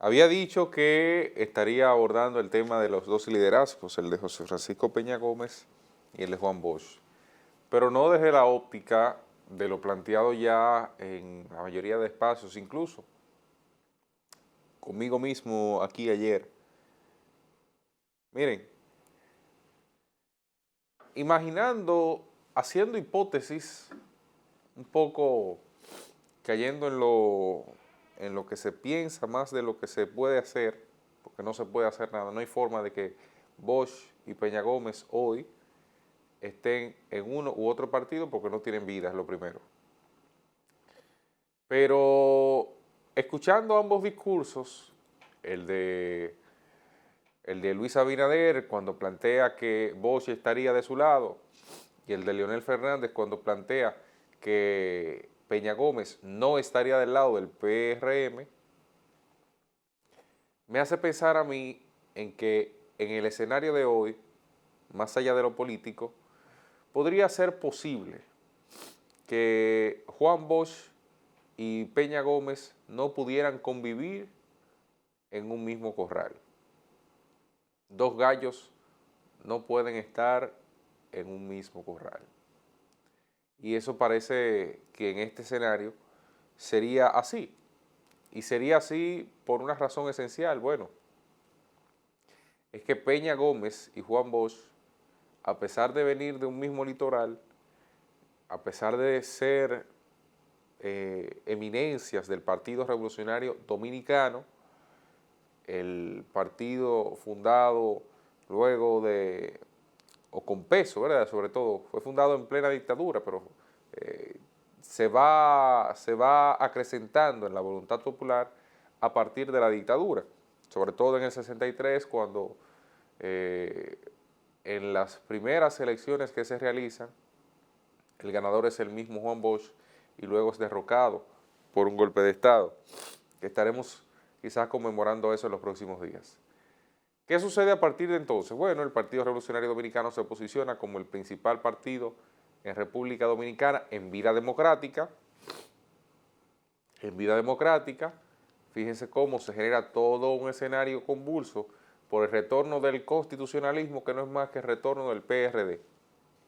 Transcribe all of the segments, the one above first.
Había dicho que estaría abordando el tema de los dos liderazgos, el de José Francisco Peña Gómez y el de Juan Bosch, pero no desde la óptica de lo planteado ya en la mayoría de espacios, incluso conmigo mismo aquí ayer. Miren, imaginando, haciendo hipótesis, un poco cayendo en lo que se piensa más de lo que se puede hacer, porque no se puede hacer nada, no hay forma de que Bosch y Peña Gómez hoy estén en uno u otro partido porque no tienen vida, es lo primero. Pero escuchando ambos discursos, el de, el de Luis Abinader cuando plantea que Bosch estaría de su lado y el de Leonel Fernández cuando plantea que Peña Gómez no estaría del lado del PRM, me hace pensar a mí en que en el escenario de hoy, más allá de lo político, podría ser posible que Juan Bosch y Peña Gómez no pudieran convivir en un mismo corral. Dos gallos no pueden estar en un mismo corral. Y eso parece que en este escenario sería así. Y sería así por una razón esencial. Bueno, es que Peña Gómez y Juan Bosch, a pesar de venir de un mismo litoral, a pesar de ser eminencias del Partido Revolucionario Dominicano, el partido fundado luego de, o con peso, ¿verdad? Sobre todo, fue fundado en plena dictadura, pero se va acrecentando en la voluntad popular a partir de la dictadura, sobre todo en el 63, cuando en las primeras elecciones que se realizan, el ganador es el mismo Juan Bosch y luego es derrocado por un golpe de Estado, que estaremos quizás conmemorando eso en los próximos días. ¿Qué sucede a partir de entonces? Bueno, el Partido Revolucionario Dominicano se posiciona como el principal partido en República Dominicana en vida democrática. En vida democrática, fíjense cómo se genera todo un escenario convulso por el retorno del constitucionalismo, que no es más que el retorno del PRD.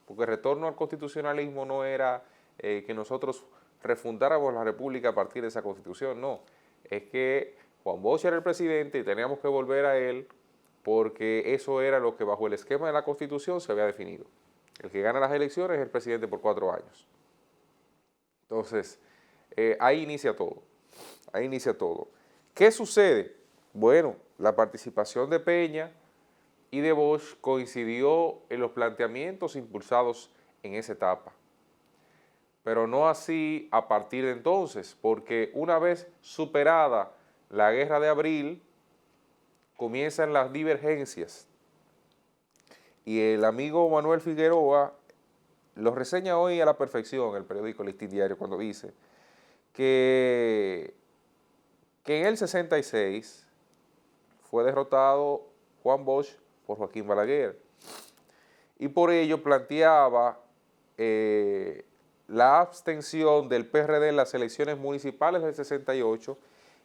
Porque el retorno al constitucionalismo no era que nosotros refundáramos la república a partir de esa constitución, no. Es que Juan Bosch era el presidente y teníamos que volver a él porque eso era lo que bajo el esquema de la constitución se había definido. El que gana las elecciones es el presidente por 4 años. Entonces, ahí inicia todo. Ahí inicia todo. ¿Qué sucede? Bueno, la participación de Peña y de Bosch coincidió en los planteamientos impulsados en esa etapa. Pero no así a partir de entonces, porque una vez superada la guerra de abril, comienzan las divergencias. Y el amigo Manuel Figueroa lo reseña hoy a la perfección, el periódico Listín Diario, cuando dice que en el 66 fue derrotado Juan Bosch por Joaquín Balaguer. Y por ello planteaba la abstención del PRD en las elecciones municipales del 68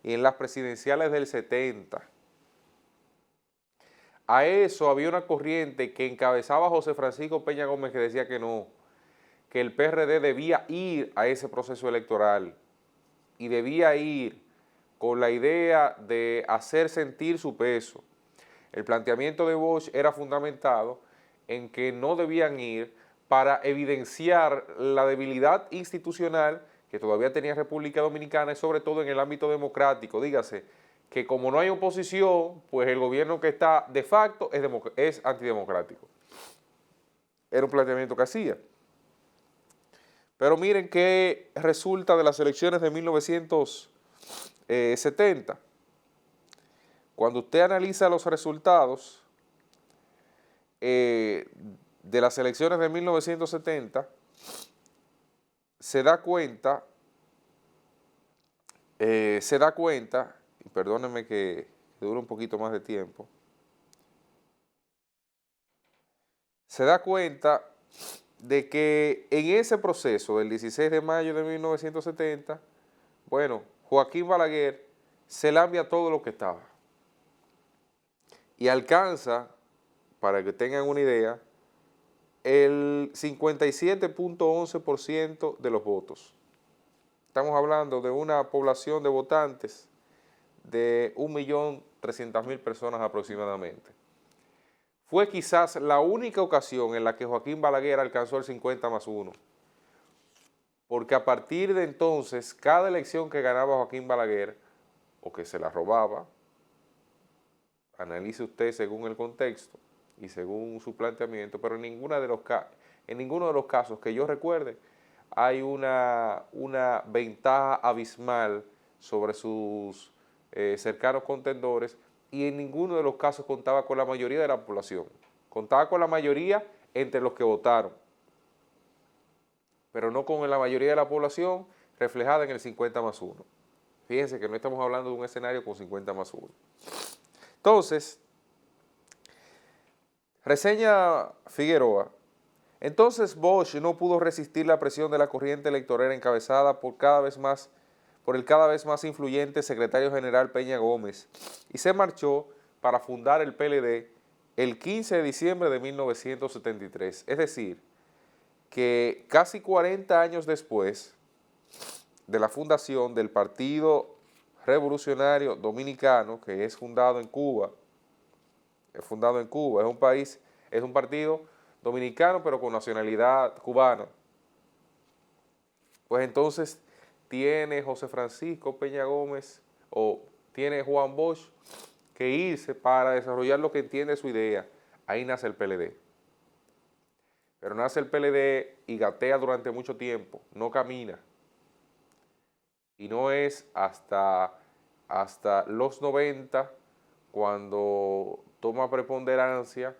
y en las presidenciales del 70. A eso había una corriente que encabezaba José Francisco Peña Gómez que decía que no, que el PRD debía ir a ese proceso electoral y debía ir con la idea de hacer sentir su peso. El planteamiento de Bosch era fundamentado en que no debían ir para evidenciar la debilidad institucional que todavía tenía República Dominicana y sobre todo en el ámbito democrático. Dígase que como no hay oposición, pues el gobierno que está de facto es antidemocrático. Era un planteamiento que hacía. Pero miren qué resulta de las elecciones de 1970. Cuando usted analiza los resultados de las elecciones de 1970, se da cuenta, y perdónenme que dure un poquito más de tiempo, se da cuenta de que en ese proceso del 16 de mayo de 1970, bueno, Joaquín Balaguer se cambia todo lo que estaba. Y alcanza, para que tengan una idea, el 57.11% de los votos. Estamos hablando de una población de votantes de 1.300.000 personas aproximadamente. Fue quizás la única ocasión en la que Joaquín Balaguer alcanzó el 50+1, porque a partir de entonces, cada elección que ganaba Joaquín Balaguer, o que se la robaba, analice usted según el contexto y según su planteamiento, pero en ninguno de los casos que yo recuerde hay una ventaja abismal sobre sus cercanos contendores, y en ninguno de los casos contaba con la mayoría de la población. Contaba con la mayoría entre los que votaron, pero no con la mayoría de la población reflejada en el 50+1. Fíjense que no estamos hablando de un escenario con 50+1. Entonces, reseña Figueroa. Entonces Bosch no pudo resistir la presión de la corriente electoral encabezada por el cada vez más influyente secretario general Peña Gómez, y se marchó para fundar el PLD el 15 de diciembre de 1973. Es decir, que casi 40 años después de la fundación del Partido Revolucionario Dominicano, que es fundado en Cuba, es un partido dominicano pero con nacionalidad cubana, pues entonces tiene José Francisco Peña Gómez, o tiene Juan Bosch, que irse para desarrollar lo que entiende su idea. Ahí nace el PLD. Pero nace el PLD y gatea durante mucho tiempo, no camina. Y no es hasta los 90 cuando toma preponderancia,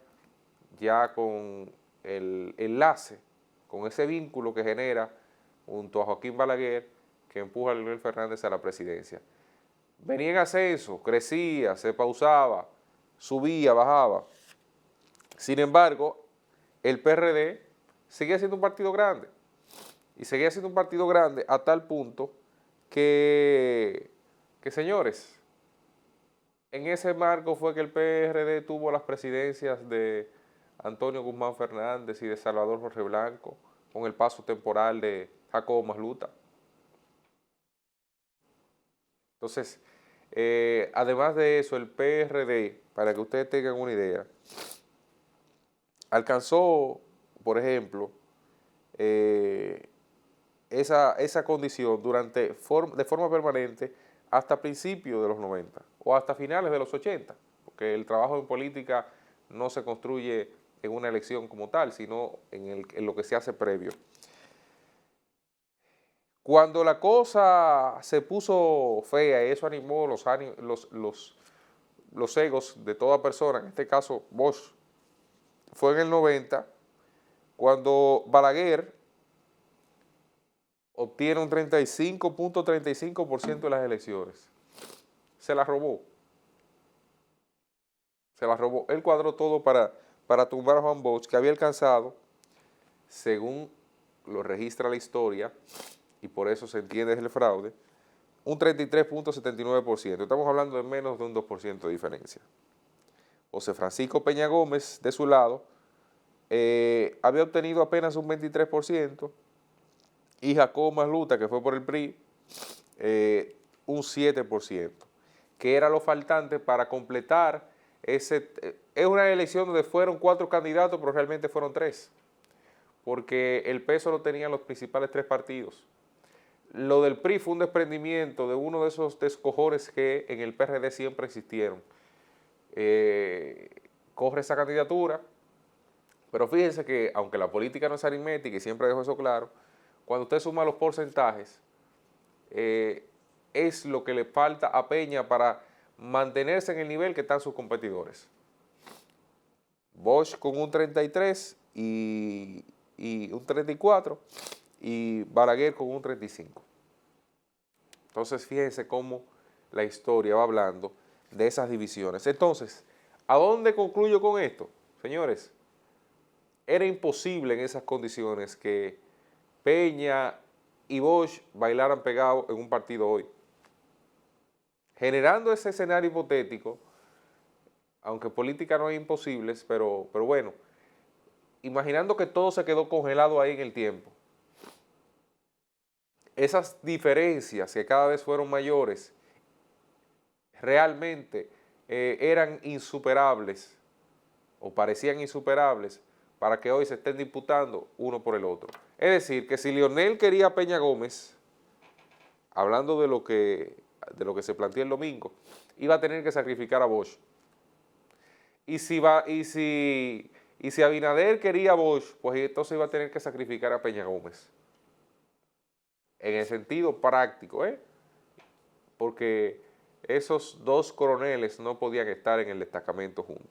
ya con el enlace, con ese vínculo que genera junto a Joaquín Balaguer, que empuja a Leonel Fernández a la presidencia. Venía en ascenso, crecía, se pausaba, subía, bajaba. Sin embargo, el PRD seguía siendo un partido grande, y seguía siendo un partido grande a tal punto que señores, en ese marco fue que el PRD tuvo las presidencias de Antonio Guzmán Fernández y de Salvador Jorge Blanco, con el paso temporal de Jacobo Masluta. Entonces, además de eso, el PRD, para que ustedes tengan una idea, alcanzó, por ejemplo, esa condición de forma permanente hasta principios de los 90 o hasta finales de los 80, porque el trabajo en política no se construye en una elección como tal, sino en lo que se hace previo. Cuando la cosa se puso fea y eso animó los egos de toda persona, en este caso Bosch, fue en el 90, cuando Balaguer obtiene un 35.35% de las elecciones. Se la robó. Él cuadró todo para tumbar a Juan Bosch, que había alcanzado, según lo registra la historia, y por eso se entiende el fraude, un 33.79%. Estamos hablando de menos de un 2% de diferencia. José Francisco Peña Gómez, de su lado, había obtenido apenas un 23%, y Jacobo Masluta, que fue por el PRI, un 7%, que era lo faltante para completar es una elección donde fueron 4 candidatos, pero realmente fueron 3, porque el peso lo tenían los principales 3 partidos. Lo del PRI fue un desprendimiento de uno de esos descojores que en el PRD siempre existieron. Corre esa candidatura, pero fíjense que, aunque la política no es aritmética y siempre dejo eso claro, cuando usted suma los porcentajes, es lo que le falta a Peña para mantenerse en el nivel que están sus competidores. Bosch con un 33 y un 34, y Balaguer con un 35. Entonces, fíjense cómo la historia va hablando de esas divisiones. Entonces, ¿a dónde concluyo con esto? Señores, era imposible en esas condiciones que Peña y Bosch bailaran pegados en un partido hoy. generando ese escenario hipotético, aunque política no hay imposibles, pero bueno, imaginando que todo se quedó congelado ahí en el tiempo, esas diferencias que cada vez fueron mayores, realmente eran insuperables o parecían insuperables para que hoy se estén disputando uno por el otro. Es decir, que si Leonel quería a Peña Gómez, hablando de lo que se planteó el domingo, iba a tener que sacrificar a Bosch. Y si Abinader quería a Bosch, pues entonces iba a tener que sacrificar a Peña Gómez. En el sentido práctico, porque esos dos coroneles no podían estar en el destacamento juntos.